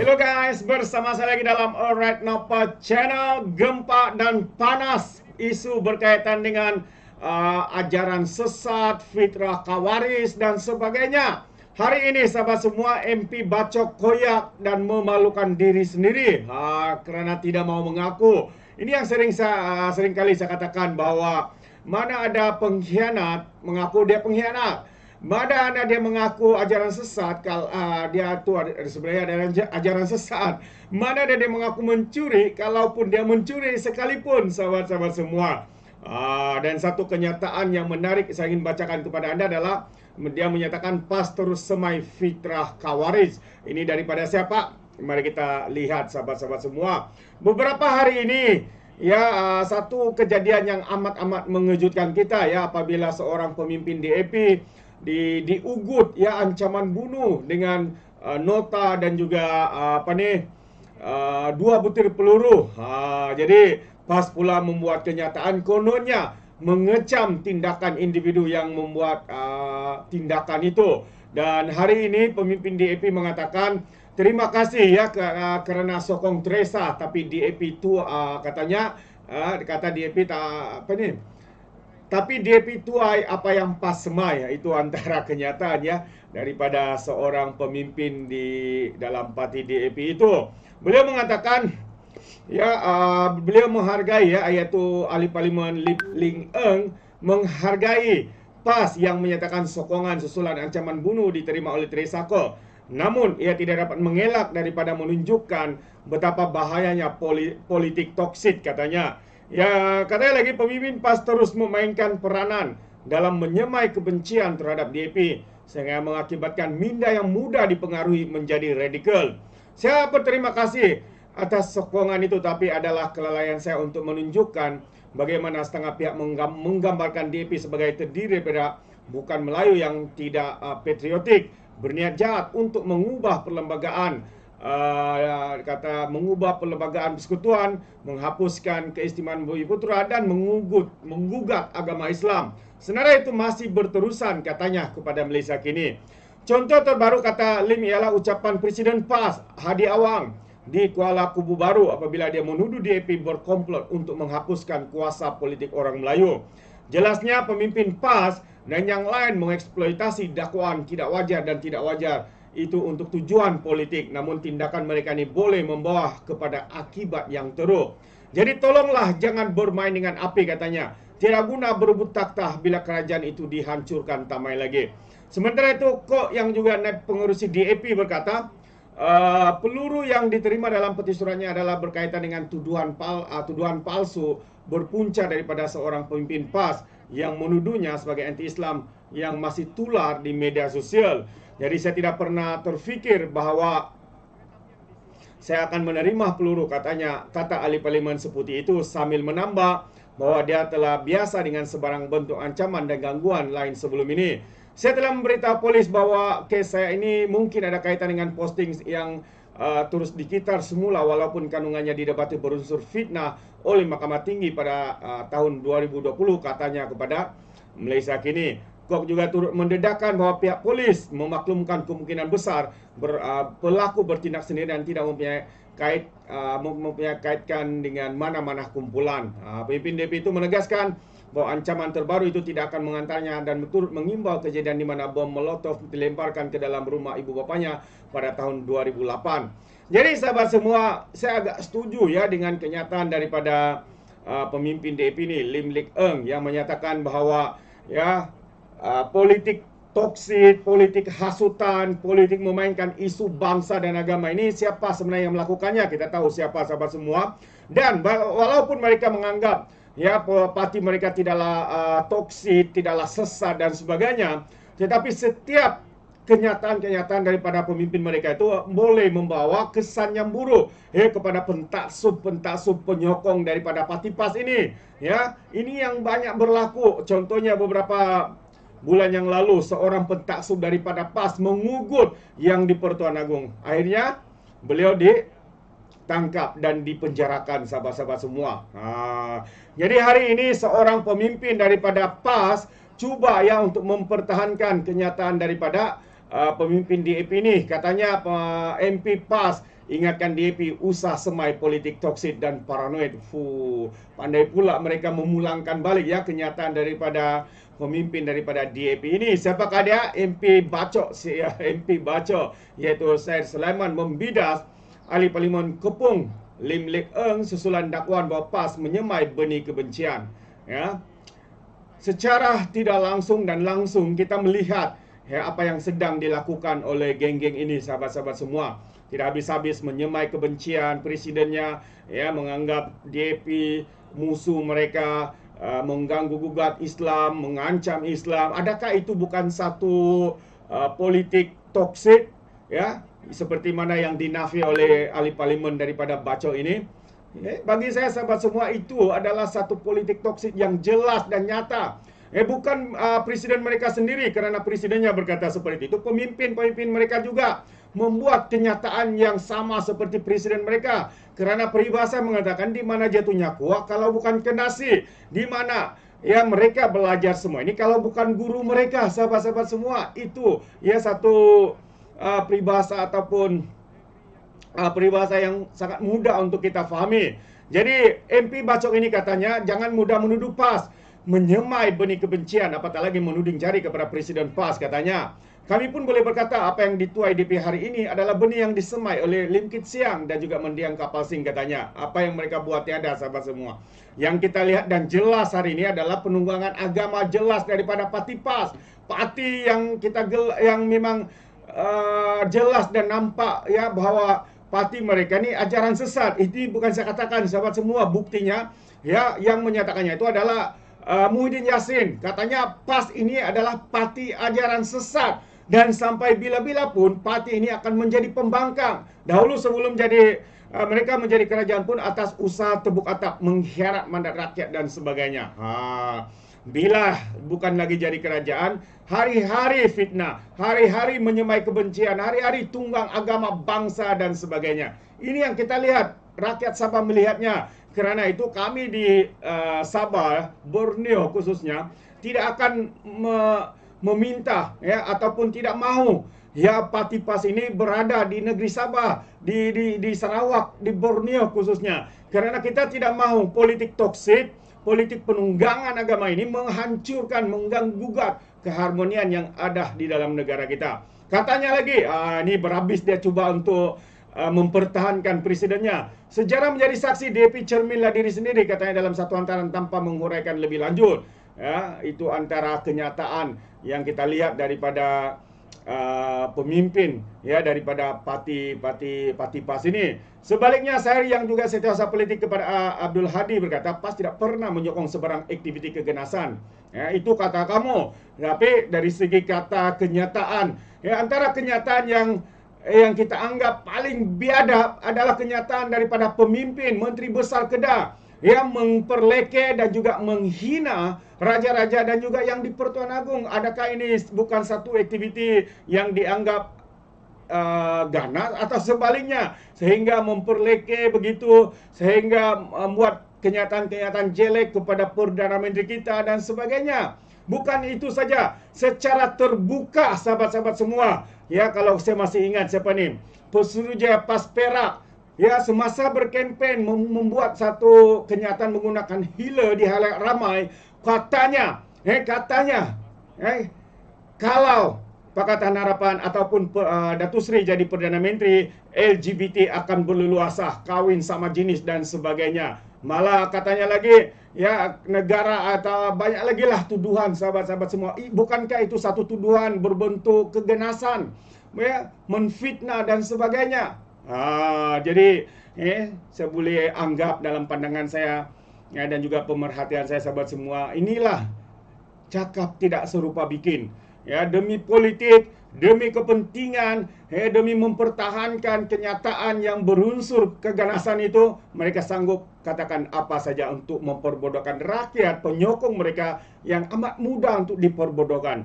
Hello guys, bersama saya lagi dalam Alright Napa Channel. Gempa dan panas, isu berkaitan dengan ajaran sesat, fitrah kawaris dan sebagainya. Hari ini sahabat semua, MP bacok koyak dan memalukan diri sendiri kerana tidak mau mengaku. Ini yang sering kali saya katakan bahwa mana ada pengkhianat mengaku dia pengkhianat. Mana ada dia mengaku ajaran sesat, kalau dia tu sebenarnya ada ajaran sesat. Mana ada dia mengaku mencuri, kalaupun dia mencuri sekalipun, sahabat-sahabat semua. Dan satu kenyataan yang menarik saya ingin bacakan kepada anda adalah dia menyatakan pastor semai fitrah kawaris. Ini daripada siapa? Mari kita lihat sahabat-sahabat semua. Beberapa hari ini satu kejadian yang amat-amat mengejutkan kita apabila seorang pemimpin DAP diugut ancaman bunuh dengan nota dan juga 2 butir peluru. Jadi pas pula membuat kenyataan kononnya mengecam tindakan individu yang membuat tindakan itu. Dan hari ini pemimpin DAP mengatakan terima kasih kerana sokong Teresa, tapi DAP itu katanya kata DAP tapi DAP tuai apa yang pas semai. Itu antara kenyataan daripada seorang pemimpin di dalam parti DAP itu. Beliau mengatakan beliau menghargai iaitu ahli parlimen Ling Eng menghargai PAS yang menyatakan sokongan susulan ancaman bunuh diterima oleh Teresa Ko. Namun ia tidak dapat mengelak daripada menunjukkan betapa bahayanya politik toksik katanya. Katanya lagi pemimpin PAS terus memainkan peranan dalam menyemai kebencian terhadap DAP sehingga mengakibatkan minda yang mudah dipengaruhi menjadi radikal. Saya berterima kasih atas sokongan itu, tapi adalah kelalaian saya untuk menunjukkan bagaimana setengah pihak menggambarkan DAP sebagai terdiri daripada bukan Melayu yang tidak patriotik, berniat jahat untuk mengubah perlembagaan mengubah perlembagaan persekutuan, menghapuskan keistimewaan Bumiputera dan menggugat agama Islam. Sebenarnya itu masih berterusan katanya kepada Malaysia kini. Contoh terbaru kata Lim ialah ucapan Presiden PAS Hadi Awang di Kuala Kubu Baru apabila dia menuduh DAP berkomplot untuk menghapuskan kuasa politik orang Melayu. Jelasnya pemimpin PAS dan yang lain mengeksploitasi dakwaan tidak wajar dan tidak wajar itu untuk tujuan politik, namun tindakan mereka ini boleh membawa kepada akibat yang teruk. Jadi tolonglah jangan bermain dengan api katanya. Tidak guna berebut takhta bila kerajaan itu dihancurkan tamai lagi. Sementara itu Kok yang juga naib pengurusi DAP berkata peluru yang diterima dalam peti suratnya adalah berkaitan dengan tuduhan palsu berpunca daripada seorang pemimpin PAS yang menuduhnya sebagai anti-Islam yang masih tular di media sosial. Jadi saya tidak pernah terfikir bahawa saya akan menerima peluru katanya, kata ahli parlimen seperti itu sambil menambah bahawa dia telah biasa dengan sebarang bentuk ancaman dan gangguan lain sebelum ini. Saya telah memberitahu polis bahawa kes saya ini mungkin ada kaitan dengan posting yang terus dikitar semula walaupun kandungannya didapati berunsur fitnah oleh Mahkamah Tinggi pada tahun 2020 katanya kepada Malaysia Kini. Kok juga turut mendedahkan bahawa pihak polis memaklumkan kemungkinan besar pelaku bertindak sendiri dan tidak mempunyai kaitkan dengan mana-mana kumpulan. Pemimpin DAP itu menegaskan bahawa ancaman terbaru itu tidak akan mengantarnya dan turut mengimbau kejadian di mana bom Molotov dilemparkan ke dalam rumah ibu bapanya pada tahun 2008. Jadi sahabat semua, saya agak setuju dengan kenyataan daripada pemimpin DAP ini, Lim Lik Eng, yang menyatakan bahawa politik toksik, politik hasutan, politik memainkan isu bangsa dan agama ini, siapa sebenarnya yang melakukannya? Kita tahu siapa sahabat semua. Dan walaupun mereka menganggap parti mereka tidaklah toksik, tidaklah sesat dan sebagainya, tetapi setiap kenyataan-kenyataan daripada pemimpin mereka itu boleh membawa kesan yang buruk kepada pentaksub penyokong daripada parti PAS ini. Ini yang banyak berlaku. Contohnya beberapa bulan yang lalu seorang pentaksub daripada PAS mengugut yang di Pertuan Agong. Akhirnya beliau ditangkap dan dipenjarakan sahabat-sahabat semua. Jadi hari ini seorang pemimpin daripada PAS cuba untuk mempertahankan kenyataan daripada pemimpin DAP ini. Katanya MP PAS Ingatkan DAP usah semai politik toksik dan paranoid. Pandai pula mereka memulangkan balik ya kenyataan daripada pemimpin daripada DAP ini. Siapakah dia? MP Bacok, MP Bacok, iaitu Syed Sulaiman membidas Ahli Parlimen Kepung Lim Lek Eng susulan dakwaan bahawa PAS menyemai benih kebencian. Ya. Secara tidak langsung dan langsung kita melihat apa yang sedang dilakukan oleh geng-geng ini, sahabat-sahabat semua. Tidak habis-habis menyemai kebencian presidennya, ya, menganggap DAP musuh mereka, mengganggu gugat Islam, mengancam Islam. Adakah itu bukan satu politik toksik, ya, seperti mana yang dinafi oleh ahli parlimen daripada Bacok ini? Bagi saya, sahabat semua, itu adalah satu politik toksik yang jelas dan nyata. Bukan presiden mereka sendiri, kerana presidennya berkata seperti itu. Pemimpin-pemimpin mereka juga membuat kenyataan yang sama seperti presiden mereka. Kerana peribahasa mengatakan, di mana jatuhnya kuah kalau bukan ke nasi. Di mana ya mereka belajar semua ini kalau bukan guru mereka, sahabat-sahabat semua. Itu ya satu peribahasa ataupun peribahasa yang sangat mudah untuk kita fahami. Jadi MP Bacok ini katanya jangan mudah menuduh PAS menyemai benih kebencian, apatah lagi menuding jari kepada Presiden PAS katanya. Kami pun boleh berkata apa yang dituai DP hari ini adalah benih yang disemai oleh Lim Kit Siang dan juga Mendiang Kapal Sing katanya. Apa yang mereka buat tiada, sahabat semua. Yang kita lihat dan jelas hari ini adalah penunggangan agama jelas daripada parti PAS. Parti yang yang memang jelas dan nampak ya bahawa parti mereka ni ajaran sesat. Itu bukan saya katakan, sahabat semua. Buktinya ya yang menyatakannya itu adalah Muhyiddin Yassin. Katanya PAS ini adalah parti ajaran sesat dan sampai bila-bila pun parti ini akan menjadi pembangkang. Dahulu sebelum mereka menjadi kerajaan pun atas usaha tebuk atap, mengkhianat mandat rakyat dan sebagainya. Bila bukan lagi jadi kerajaan, hari-hari fitnah, hari-hari menyemai kebencian, hari-hari tunggang agama bangsa dan sebagainya. Ini yang kita lihat, rakyat Sabah melihatnya. Kerana itu kami di Sabah, Borneo khususnya, tidak akan meminta ya ataupun tidak mahu ya parti PAS ini berada di negeri Sabah, di Sarawak, di Borneo khususnya. Kerana kita tidak mahu politik toksik, politik penunggangan agama ini menghancurkan, mengganggu-gugat keharmonian yang ada di dalam negara kita. Katanya lagi, ini berhabis dia cuba untuk mempertahankan presidennya. Sejarah menjadi saksi, DAP cerminlah diri sendiri, katanya dalam satu hantaran tanpa menguraikan lebih lanjut. Ya, itu antara kenyataan yang kita lihat daripada pemimpin ya daripada parti PAS ini. Sebaliknya, saya yang juga setiausaha politik kepada Abdul Hadi berkata, PAS tidak pernah menyokong sebarang aktiviti keganasan. Ya, itu kata kamu. Tapi dari segi kata kenyataan, ya antara kenyataan yang kita anggap paling biadab adalah kenyataan daripada pemimpin Menteri Besar Kedah yang memperlekeh dan juga menghina raja-raja dan juga yang di Pertuan Agong. Adakah ini bukan satu aktiviti yang dianggap ganas atau sebaliknya, sehingga memperlekeh begitu, sehingga membuat kenyataan-kenyataan jelek kepada Perdana Menteri kita dan sebagainya. Bukan itu saja, secara terbuka, sahabat-sahabat semua. Ya, kalau saya masih ingat siapa ni, Pesuruhjaya PAS Perak, ya, semasa berkempen membuat satu kenyataan menggunakan hila di halayak ramai. Katanya, kalau Pakatan Harapan ataupun Datuk Seri jadi Perdana Menteri, LGBT akan berleluasa, kahwin sama jenis dan sebagainya. Malah katanya lagi, ya negara atau banyak lagi lah tuduhan, sahabat-sahabat semua. Bukankah itu satu tuduhan berbentuk keganasan, ya, menfitnah dan sebagainya? Jadi saya boleh anggap dalam pandangan saya ya, dan juga pemerhatian saya, sahabat semua, inilah cakap tidak serupa bikin. Ya, demi politik, demi kepentingan, demi mempertahankan kenyataan yang berunsur keganasan itu, mereka sanggup katakan apa saja untuk memperbodohkan rakyat, penyokong mereka yang amat mudah untuk diperbodohkan.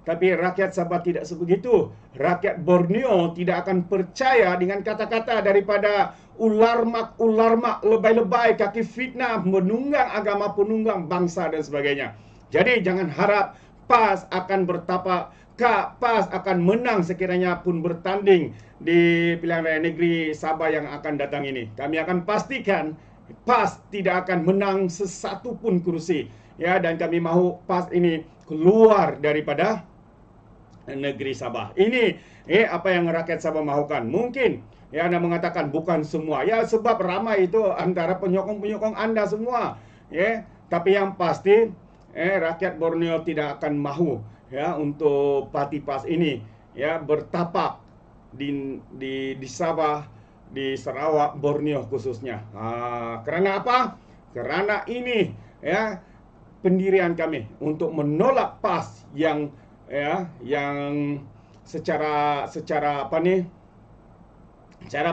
Tapi rakyat Sabah tidak sebegitu. Rakyat Borneo tidak akan percaya dengan kata-kata daripada ular-mak lebay-lebay, kaki fitnah, menunggang agama, penunggang bangsa dan sebagainya. Jadi jangan harap PAS akan bertapak PAS akan menang sekiranya pun bertanding di pilihan raya negeri Sabah yang akan datang ini. Kami akan pastikan PAS tidak akan menang sesatu pun kursi. Ya, dan kami mahu PAS ini keluar daripada negeri Sabah. Ini apa yang rakyat Sabah mahukan. Mungkin ya Anda mengatakan bukan semua. Ya, sebab ramai itu antara penyokong-penyokong Anda semua. Ya, tapi yang pasti rakyat Borneo tidak akan mahu ya untuk parti PAS ini ya bertapak di Sabah, di Sarawak, Borneo khususnya. Kerana apa? Kerana ini ya pendirian kami untuk menolak PAS yang secara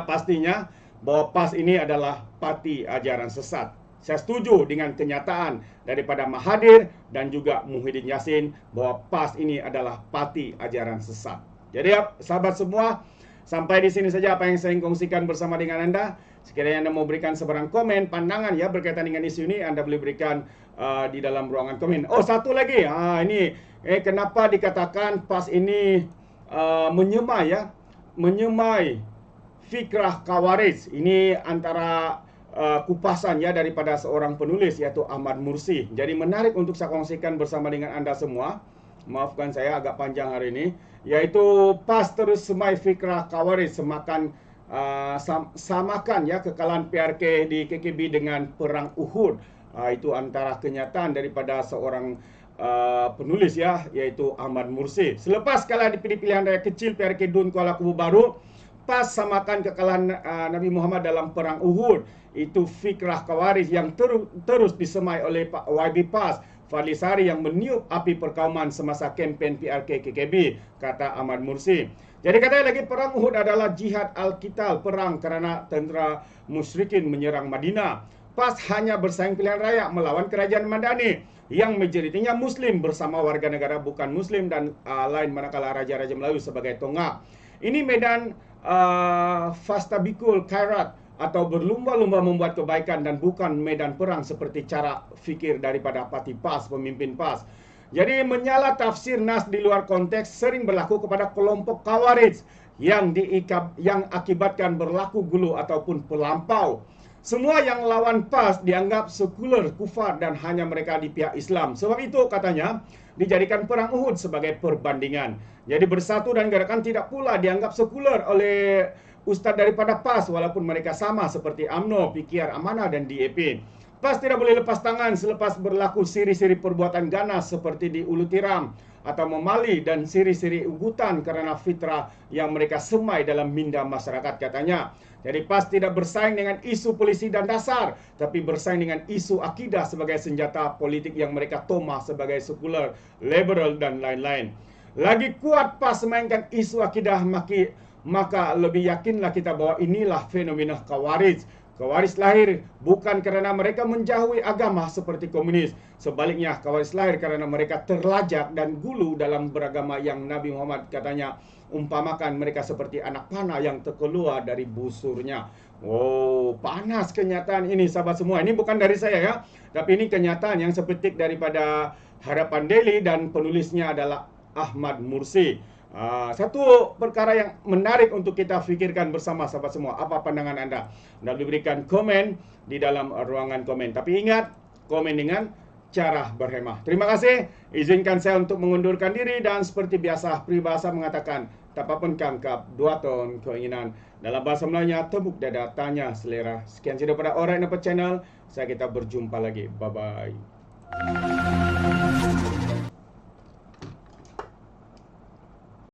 pastinya bahwa PAS ini adalah parti ajaran sesat. Saya setuju dengan kenyataan daripada Mahathir dan juga Muhyiddin Yassin bahwa PAS ini adalah parti ajaran sesat. Jadi sahabat semua, sampai di sini saja apa yang saya kongsikan bersama dengan Anda. Sekiranya Anda mau berikan sebarang komen, pandangan ya berkaitan dengan isu ini, Anda boleh berikan di dalam ruangan komen. Oh, satu lagi. Ini kenapa dikatakan PAS ini menyemai fikrah Khawarij. Ini antara kupasan ya daripada seorang penulis yaitu Ahmad Mursi. Jadi menarik untuk saya kongsikan bersama dengan Anda semua. Maafkan saya agak panjang hari ini. Yaitu PAS terus semai fikrah Khawarij, samakan ya kekalahan PRK di KKB dengan perang Uhud. Itu antara kenyataan daripada seorang penulis ya, yaitu Ahmad Mursi. Selepas kalah di pilihan raya kecil PRK Dun Kuala Kubu Baru, PAS samakan kekalahan Nabi Muhammad dalam perang Uhud. Itu fikrah Khawarij yang terus disemai oleh Pak YB PAS Fadli Sari yang meniup api perkauman semasa kempen PRK KKB, kata Ahmad Mursi. Jadi katanya lagi perang Uhud adalah jihad al-qital, perang kerana tentera musyrikin menyerang Madinah. PAS hanya bersaing pilihan raya melawan kerajaan Madani yang majoritinya Muslim bersama warga negara bukan Muslim dan lain manakala Raja-Raja Melayu sebagai tonggak. Ini medan fastabikul khairat atau berlumba-lumba membuat kebaikan dan bukan medan perang seperti cara fikir daripada parti PAS, pemimpin PAS. Jadi menyala tafsir nas di luar konteks sering berlaku kepada kelompok Khawarij yang akibatkan berlaku gulu ataupun pelampau. Semua yang lawan PAS dianggap sekuler, kufar dan hanya mereka di pihak Islam. Sebab itu katanya dijadikan perang Uhud sebagai perbandingan. Jadi bersatu dan gerakan tidak pula dianggap sekuler oleh ustaz daripada PAS walaupun mereka sama seperti UMNO, PKR Amanah dan DAP. PAS tidak boleh lepas tangan selepas berlaku siri-siri perbuatan ganas seperti di Ulu Tiram atau Memali dan siri-siri ugutan kerana fitrah yang mereka semai dalam minda masyarakat katanya. Jadi PAS tidak bersaing dengan isu polisi dan dasar, tapi bersaing dengan isu akidah sebagai senjata politik yang mereka tomah sebagai sekuler, liberal dan lain-lain. Lagi kuat PAS mainkan isu akidah maka lebih yakinlah kita bahwa inilah fenomena Khawarij. Khawarij lahir bukan kerana mereka menjauhi agama seperti komunis. Sebaliknya, Khawarij lahir kerana mereka terlajak dan gulu dalam beragama yang Nabi Muhammad katanya umpamakan mereka seperti anak panah yang terkeluar dari busurnya. Oh, panas kenyataan ini sahabat semua. Ini bukan dari saya ya, tapi ini kenyataan yang saya petik daripada Harapan Daily dan penulisnya adalah Ahmad Mursi. Satu perkara yang menarik untuk kita fikirkan bersama sahabat semua. Apa pandangan anda? Anda boleh berikan komen di dalam ruangan komen. Tapi ingat, komen dengan cara berhemah. Terima kasih. Izinkan saya untuk mengundurkan diri dan seperti biasa peribahasa mengatakan tapapun kangkap dua ton keinginan. Dalam bahasa Melayunya tepuk dada tanya selera. Sekian saja daripada Alright Nampak Channel. Saya kita berjumpa lagi. Bye bye.